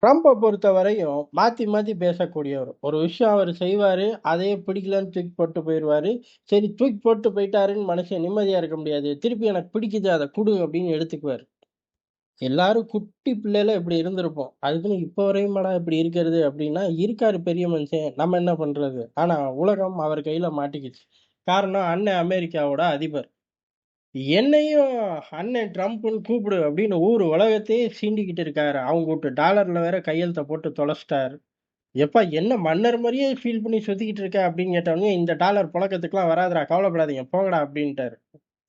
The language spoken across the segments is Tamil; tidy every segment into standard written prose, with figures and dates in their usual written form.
ட்ரம்ப பொறுத்தவரையும் மாத்தி மாத்தி பேசக்கூடியவர். ஒரு விஷயம் அவரு செய்வாரு. அதையே பிடிக்கலன்னு தூக்கி போட்டு போயிருவாரு. சரி தூக்கி போட்டு போயிட்டாருன்னு மனுஷன் நிம்மதியா இருக்க முடியாது. திருப்பி எனக்கு பிடிக்குது அத குடு அப்படின்னு எடுத்துக்குவாரு. எல்லாரும் குட்டி பிள்ளையில இப்படி இருந்திருப்போம். அதுக்குன்னு இப்ப வரையுமாடா இப்படி இருக்கிறது அப்படின்னா, இருக்காரு பெரிய மனுஷன். நம்ம என்ன பண்றது? ஆனா உலகம் அவர் கையில மாட்டிக்கிச்சு. காரணம் அண்ணன் அமெரிக்காவோட அதிபர். என்னையும் அண்ணன் ட்ரம்ப்ன்னு கூப்பிடு அப்படின்னு ஊர் உலகத்தையே சீண்டிக்கிட்டு இருக்காரு. அவங்க வூட்டு டாலர்ல வேற கையெழுத்த போட்டு தொலைச்சிட்டாரு. "எப்பா என்ன மன்னர் மாரியே ஃபீல் பண்ணி சுத்திக்கிட்டு இருக்க" அப்படின்னு கேட்டவுடனே, "இந்த டாலர் புழக்கத்துக்குலாம் வராதுடா, கவலைப்படாதீங்க போங்கடா" அப்படின்ட்டாரு.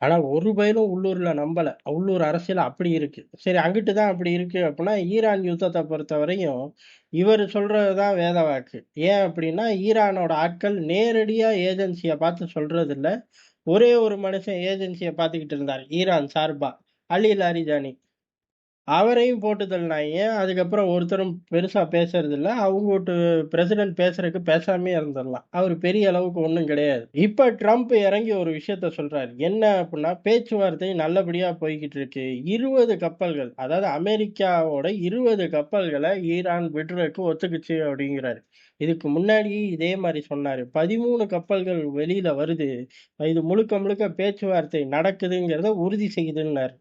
ஆனா ஒரு பயலும் உள்ளூர்ல நம்பல. உள்ளூர் அரசியல் அப்படி இருக்கு. சரி அங்கிட்டு தான் அப்படி இருக்கு அப்படின்னா, ஈரான் யுத்தத்த பொறுத்தவரையும், இவரு சொல்றது தான் வேத வாக்கு. ஏன் அப்படின்னா, ஈரானோட ஆட்கள் நேரடியா ஏஜென்சிய பார்த்து சொல்றதில்ல. ஒரே ஒரு மனுஷன் ஏஜென்சிய பார்த்துக்கிட்டு இருந்தாரு. ஈரான் சார்பா. Ali Larijani. அவரையும் போட்டு தள்ளினாய்ங்க. அதுக்கப்புறம் ஒருத்தரும் பெருசா பேசுறதில்ல. அவங்க வூட்டு பிரசிடென்ட் பேசுறதுக்கு பேசாமயே இருந்துரலாம். அவரு பெரிய அளவுக்கு ஒண்ணும் கிடையாது. இப்ப ட்ரம்ப் இறங்கி ஒரு விஷயத்த சொல்றாரு. என்ன அப்புட்ன்னா, பேச்சுவார்த்தை நல்லபடியா போய்க்கிட்டு இருக்கு. 20 கப்பல்கள், அதாவது அமெரிக்காவோட 20 கப்பல்கள ஈரான் விடுறதுக்கு ஒத்துக்குச்சு அப்படிங்கிறாரு. இதுக்கு முன்னாடி இதே மாரி சொன்னாரு. 13 கப்பல்கள் வெளியில வருது. இது முழுக்க முழுக்க பேச்சுவார்த்தை நடக்குதுங்கிறத உறுதி செய்யுதுன்னாரு.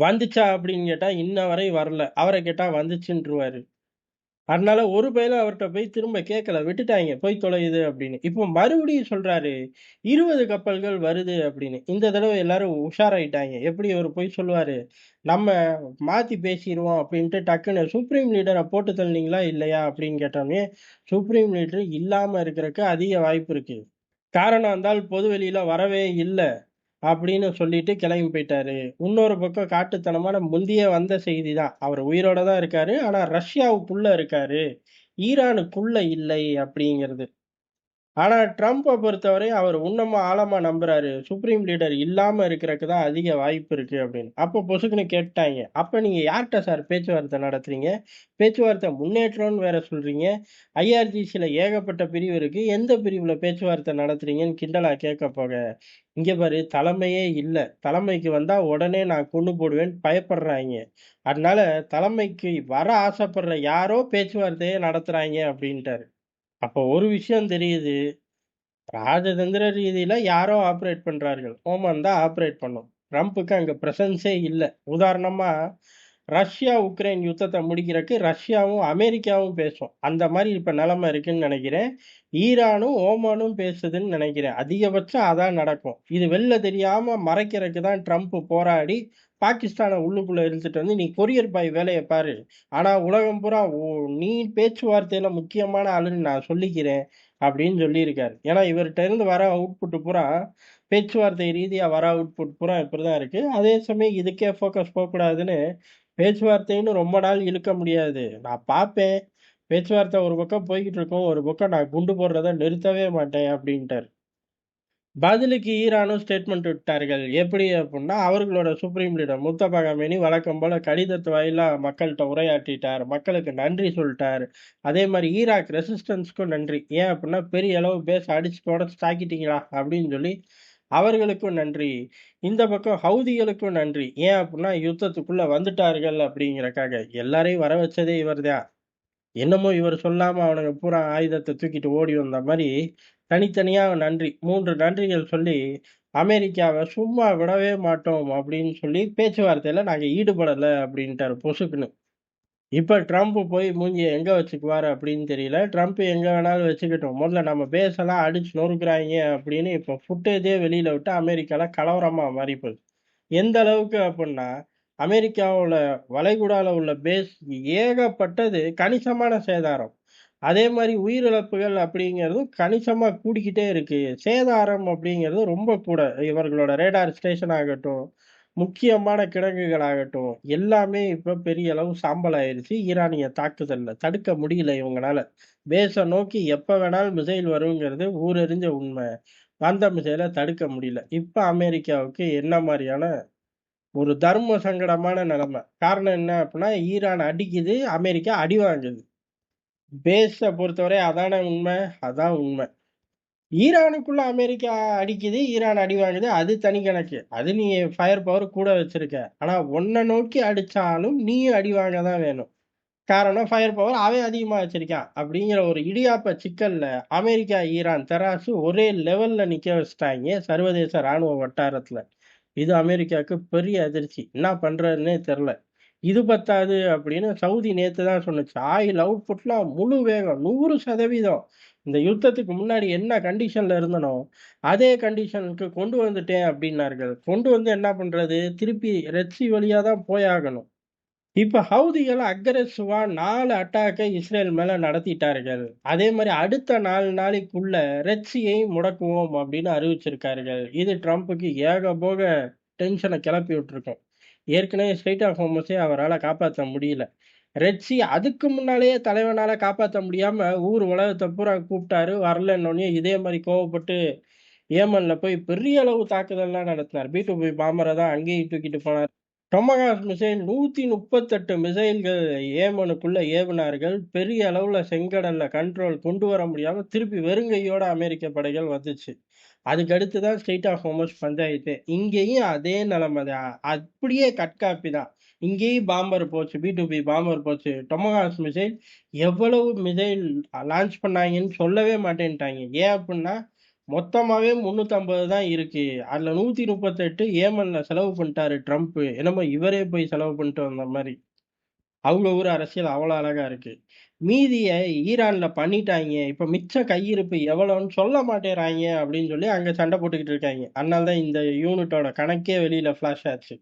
வந்துச்சா அப்படின்னு கேட்டா, இன்ன வரை வரல. அவர கேட்டா வந்துச்சுன்ருவாரு. அதனால ஒரு பயலும் அவர்ட்ட போய் திரும்ப கேட்கல. விட்டுட்டாய்ங்க. போய் தொலையுது அப்படின்னு. இப்போ மறுபடியும் சொல்றாரு, 20 கப்பல்கள் வருது அப்படின்னு. இந்த தடவ எல்லாரும் உஷாராயிட்டாய்ங்க. எப்படி இவரு பொய் சொல்லுவாரு? நம்ம மாத்தி பேசிருவோம் அப்படின்ட்டு டக்குனு சுப்ரீம் லீடர போட்டு தள்ளினீங்களா? இல்லையா? அப்படின்னு கேட்டோனே, சுப்ரீம் லீடர் இல்லாம இருக்கறக்கு அதிக வாய்ப்பு இருக்கு. காரணம் அந்த ஆள் பொது வெளியில வரவே இல்ல. அப்படின்னு சொல்லிட்டு கிளம்பி போயிட்டாரு. இன்னொரு பக்கம் காட்டுத்தனமான முந்திய வந்த செய்தி தான். அவரு உயிரோட தான் இருக்காரு. ஆனா ரஷ்யாவுக்குள்ள இருக்காரு. ஈரானுக்குள்ள இல்லை அப்படிங்கிறது. ஆனா ட்ரம்ப பொறுத்தவரை அவர் இன்னமும் ஆழமா நம்புறாரு. சுப்ரீம் லீடர் இல்லாம இருக்கறக்கு தான் அதிக வாய்ப்பு இருக்கு அப்படின்னு. அப்போ பொசுக்குன்னு கேட்டாய்ங்க. அப்ப நீங்க யார்ட்ட சார் பேச்சுவார்த்தை நடத்துறீங்க? பேச்சுவார்த்தை முன்னேற்றம்னு வேற சொல்றீங்க. ஐஆர்ஜிசில ஏகப்பட்ட பிரிவு இருக்கு. எந்த பிரிவுல பேச்சுவார்த்தை நடத்துறீங்கன்னு கிண்டலா கேட்க போக, இங்க பாரு தலைமையே இல்ல. தலைமைக்கு வந்தா உடனே நான் கொன்னு போடுவேன்னு பயப்படுறாய்ங்க. அதனால தலைமைக்கு வர ஆசைப்படுற யாரோ பேச்சுவார்த்தைய நடத்துறாய்ங்க அப்படின்ட்டாரு. அப்போ ஒரு விஷயம் தெரியுது. ராஜதந்திர ரீதியில யாரோ ஆப்பரேட் பண்றார்கள். ஓமான் தான் ஆப்பரேட் பண்ணும். ட்ரம்புக்கு அங்க பிரசன்ஸே இல்ல. உதாரணமா, ரஷ்யா, உக்ரைன் யுத்தத்த முடிக்கிறக்கு ரஷ்யாவும், அமெரிக்காவும் பேசும். அந்த மாரி இப்ப நெலைமை இருக்குன்னு நெனைக்கிறேன். ஈரானும், ஓமானும் பேசுதுன்னு நெனைக்கிறேன். அதிகபட்சம் அதான் நடக்கும். இது வெளில தெரியாம மறைக்கிறக்கு தான் ட்ரம்ப் போராடி, பாகிஸ்தான உள்ளுக்குள்ள இழுத்துட்டு வந்து, "நீ கொரியர் பாய் வேலைய பாரு. ஆனா உலகம் பூரா நீ பேச்சுவார்த்தையில முக்கியமான ஆளுன்னு நான் சொல்லிக்கிறேன்." அப்படின்னு சொல்லியிருக்காரு. ஏன்னா இவர்ட்ட இருந்து வர அவுட்புட் பூரா, பேச்சுவார்த்தை ரீதியா வர அவுட்புட் பூரா இப்படிதான் இருக்கு. அதே சமயம் இதுக்கே ஃபோக்கஸ் போக்கூடாதுன்னு, பேச்சுவார்த்தைன்னு ரொம்ப நாள் இழுக்க முடியாது. நான் பார்ப்பேன். பேச்சுவார்த்தை ஒரு பக்கம் போய்க்கிட்டு இருக்கும். ஒரு பக்கம் நான் குண்டு போடுறத நிறுத்தவே மாட்டேன் அப்படின்ட்டாரு. பதிலுக்கு ஈரானும் ஸ்டேட்மெண்ட் விட்டார்கள். எப்படி அப்புட்ன்னா, அவர்களோட சுப்ரீம் லீடர் முஸ்தபா கமேனி வழக்கம் போல கடிதத்து வாயிலா மக்கள்ட்ட உரையாற்றிட்டார். மக்களுக்கு நன்றி சொல்ட்டார். அதே மாரி ஈராக் ரெசிஸ்டன்ஸ்க்கும் நன்றி. ஏன் அப்புட்ன்னா, பெரிய அளவு பேஸ அடிச்சு தொடைச்சு தாக்கிட்டீங்கடா அப்படின்னு சொல்லி அவர்களுக்கும் நன்றி. இந்த பக்கம் ஹவுதிகளுக்கும் நன்றி. ஏன் அப்புட்ன்னா, யுத்தத்துக்குள்ள வந்துட்டார்கள் அப்படிங்கிறக்காக. எல்லாரையும் வர வச்சதே இவர்தான். என்னமோ இவரு சொல்லாம அவனுங்க பூரா ஆயுதத்த தூக்கிட்டு ஓடி வந்த மாரி, தனித்தனியா நன்றி. 3 நன்றிகள் சொல்லி, அமெரிக்காவ சும்மா விடவே மாட்டோம் அப்படின்னு சொல்லி, பேச்சுவார்த்தையில நாங்க ஈடுபடல அப்படின்ட்டாரு பொசுக்குன்னு. இப்ப ட்ரம்ப் போய் மூஞ்சிய எங்க வச்சுக்குவாரு அப்படின்னு தெரியல. ட்ரம்ப் எங்க வேணாலும் வச்சுக்கட்டும். முதல்ல நம்ம பேஸ் எல்லாம் அடிச்சு நொறுக்குறாய்ங்க அப்படின்னு இப்ப ஃபுட்டேஜே வெளியில விட்டு அமெரிக்கால கலவரமா மாறிப்போகுது. எந்த அளவுக்கு அப்புட்ன்னா, அமெரிக்காவுல வளைகுடால உள்ள பேஸ் ஏகப்பட்டது கணிசமான சேதாரம். அதே மாரி உயிரிழப்புகள் அப்படிங்கிறதும் கணிசமா கூடிக்கிட்டே இருக்கு. சேதாரம் அப்படிங்கிறது ரொம்ப கூட. இவர்களோட ரேடார் ஸ்டேஷன் ஆகட்டும், முக்கியமான கிடங்குகள் ஆகட்டும், எல்லாமே இப்ப பெரிய அளவு சாம்பல் ஆயிருச்சு. ஈரானிய தாக்குதல்ல. தடுக்க முடியல இவங்கனால. பேஸ நோக்கி எப்ப வேணாலும் மிசைல் வருங்கிறது ஊரறிஞ்ச உண்ம. அந்த மிசைல தடுக்க முடியல. இப்ப அமெரிக்காவுக்கு என்ன மாரியான ஒரு தர்ம சங்கடமான நிலைமை. காரணம் என்ன அப்டின்னா, ஈரான் அடிக்குது, அமெரிக்கா அடி வாங்குது. பேஸ பொறுத்தவரை அதானே உண்மை, அதான் உண்மை. ஈரானுக்குள்ள அமெரிக்கா அடிக்குது, ஈரான் அடி வாங்குது. அது தனி கணக்கு. அது நீ ஃபயர் பவர் கூட வச்சிருக்க. ஆனா உன்ன நோக்கி அடிச்சாலும் நீயும் அடி வாங்க தான் வேணும். காரணம் ஃபயர் பவர் அவன் அதிகமா வச்சிருக்கான். அப்படிங்கிற ஒரு இடியாப்ப சிக்கல்ல அமெரிக்கா, ஈரான் தராசு ஒரே லெவல்ல நிக்க வச்சுட்டாய்ங்க சர்வதேச ராணுவ வட்டாரத்துல. இது அமெரிக்காவுக்கு பெரிய அதிர்ச்சி. என்ன பண்றதுன்னே தெரியல. இது பத்தாது அப்படின்னு சவுதி நேத்து தான் சொன்னுச்சு. ஆயில் அவுட்புட்லாம் முழு வேகம் 100% இந்த யுத்தத்துக்கு முன்னாடி என்ன கண்டிஷன்ல இருந்தனோ, அதே கண்டிஷனுக்கு கொண்டு வந்துட்டேன் அப்படின்னார்கள். கொண்டு வந்து என்ன பண்றது? திருப்பி ரெட் சி வழியா தான் போயாகணும். இப்ப ஹவுதிகள் அக்ரெசிவா 4 அட்டாக்கை இஸ்ரேல் மேல நடத்திட்டார்கள். அதே மாரி அடுத்த 4 நாளைக்குள்ள ரெட் சீயை முடக்குவோம் அப்படின்னு அறிவிச்சிருக்கார்கள். இது ட்ரம்புக்கு ஏகபோக டென்ஷன கிளப்பி விட்டுருக்கும். ஏற்கனவே ஸ்ட்ரெய்ட் ஆஃப் ஹோர்முஸை அவரால காப்பாத்த முடியல. ரெட் சீ அதுக்கு முன்னாலேயே தலைவனால காப்பாத்த முடியாம ஊர் உலகத்த பூரா கூப்பிட்டாரு. வரலன்னோனே இதே மாரி கோவப்பட்டு ஏமன்ல போய் பெரிய அளவு தாக்குதல்லாம் நடத்தினார். B-2B பாம்பர தான் அங்கேயும் தூக்கிட்டு போனார். டொமகாஸ் மிசைல் 138 மிசைல்கள் ஏமனுக்குள்ள ஏவுனார்கள். பெரிய அளவுல செங்கடல்ல கண்ட்ரோல் கொண்டு வர முடியாம திருப்பி வெறுங்கையோட அமெரிக்க படைகள் வந்துச்சு. அதுக்கு அடுத்து தான் ஸ்ட்ரெய்ட் ஆஃப் ஹோர்முஸ் பஞ்சாயத்து. இங்கேயும் அதே நிலைமை தான். அப்படியே கட்காப்பி தான். இங்கேயும் பாம்பர் போச்சு. B-2B பாம்பர் போச்சு. டொமகாஸ் மிசைல் எவ்வளவு மிசைல் லான்ச் பண்ணாங்கன்னு சொல்லவே மாட்டேன்ட்டாங்க. ஏன் அப்படின்னா மொத்தமாவே 350 தான் இருக்கு. அதுல 138 ஏமன்ல செலவு பண்ணிட்டாரு ட்ரம்ப். என்னமோ இவரே போய் செலவு பண்ணிட்டு வந்த மாரி. அவங்க ஊர் அரசியல் அவ்வளோ அழகா இருக்கு. மீதிய ஈரான்ல பண்ணிட்டாய்ங்க. இப்ப மிச்ச கையிருப்பு எவ்வளோன்னு சொல்ல மாட்டேங்கிறாய்ங்க அப்படின்னு சொல்லி அங்க சண்டை போட்டுக்கிட்டு இருக்காய்ங்க. அதனால தான் இந்த யூனிட்டோட கணக்கே வெளியில ஃபிளாஷ் ஆச்சு.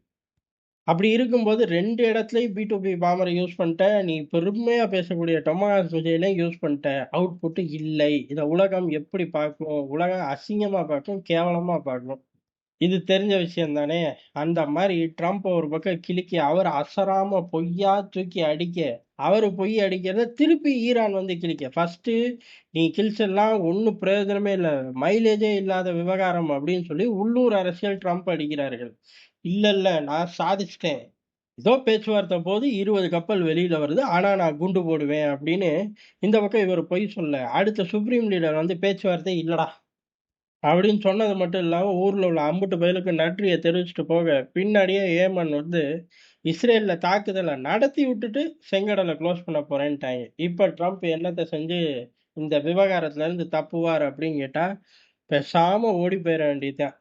அப்படி இருக்கும்போது 2 இடத்துலயும் B-2B பாம்பர யூஸ் பண்ணிட்ட. நீ பெருமையா பேசக்கூடிய டொமஹாக் மிசைலையும் யூஸ் பண்ணிட்ட. அவுட்புட் இல்லை. இத உலகம் எப்படி பார்க்கும்? உலகம் அசிங்கமா பார்க்கும், கேவலமா பார்க்கும். இது தெரிஞ்ச விஷயம் தானே! அந்த மாரி ட்ரம்ப் ஒரு பக்கம் கிழிக்க, அவர் அசராம பொய்யா தூக்கி அடிக்க, அவரு பொய் அடிக்கிறத திருப்பி ஈரான் வந்து கிழிக்க. ஃபர்ஸ்ட்டு நீ கிழிச்சதெல்லாம் ஒண்ணும் பிரயோஜனமே இல்ல. மைலேஜே இல்லாத விவகாரம் அப்படின்னு சொல்லி உள்ளூர் அரசியல் ட்ரம்ப் அடிக்கிறார்கள். இல்ல, இல்ல நான் சாதிச்சுட்டேன். ஏதோ பேச்சுவார்த்தை போது 20 கப்பல் வெளியில வருது. ஆனா நான் குண்டு போடுவேன் அப்படின்னு இந்த பக்கம் இவரு பொய் சொல்ல, அடுத்த சுப்ரீம் லீடர் வந்து பேச்சுவார்த்தை இல்லடா அப்படின்னு சொன்னது மட்டும் இல்லாம ஊர்ல உள்ள அம்புட்டு பயலுக்கு நன்றிய தெரிவிச்சுட்டு போக, பின்னாடியே ஏமன் வந்து இஸ்ரேல்ல தாக்குதல நடத்தி விட்டுட்டு செங்கடல குளோஸ் பண்ண போறேன்ட்டாய்ங்க. இப்ப ட்ரம்ப் என்னத்த செஞ்சு இந்த விவகாரத்துல இருந்து தப்புவார் அப்படின்னு கேட்டா, பேசாம ஓடி போயிற வேண்டியதுதான்.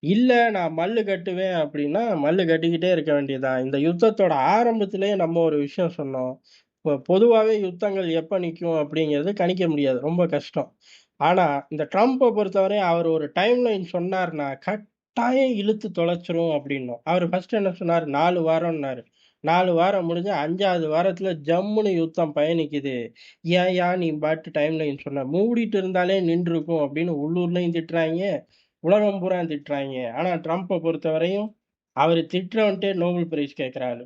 இல்ல நான் மல்லு கட்டுவேன் அப்படின்னா, மல்லு கட்டிக்கிட்டே இருக்க வேண்டியதுதான். இந்த யுத்தத்தோட ஆரம்பத்திலேயே நம்ம ஒரு விஷயம் சொன்னோம். பொதுவாவே யுத்தங்கள் எப்ப நிக்கும் அப்படிங்கிறது கணிக்க முடியாது. ரொம்ப கஷ்டம். ஆனா, இந்த ட்ரம்ப பொறுத்தவரை அவர் ஒரு டைம்லைன் சொன்னார்னா, கட்டாயம் இழுத்து தொலைச்சுரும் அப்படின்னோம். அவரு ஃபர்ஸ்ட் என்ன சொன்னாரு? 4 வாரம்னாரு. 4 வாரம் முடிஞ்சு 5வது வாரத்துல ஜம்முன்னு யுத்தம் பயணிக்குது. ஏன்யா நீ பாட்டு டைம்லைன் சொன்ன? மூடிட்டு இருந்தாலே நின்றுருக்கும் அப்படின்னு உள்ளூர்லயும் திட்டுறாய்ங்க. உலகம் பூரா திட்டுறாய்ங்க. ஆனா ட்ரம்ப பொறுத்தவரையும், அவரு திட்டுறவன்ட்டே நோபல் பிரைஸ் கேட்கிற ஆளு.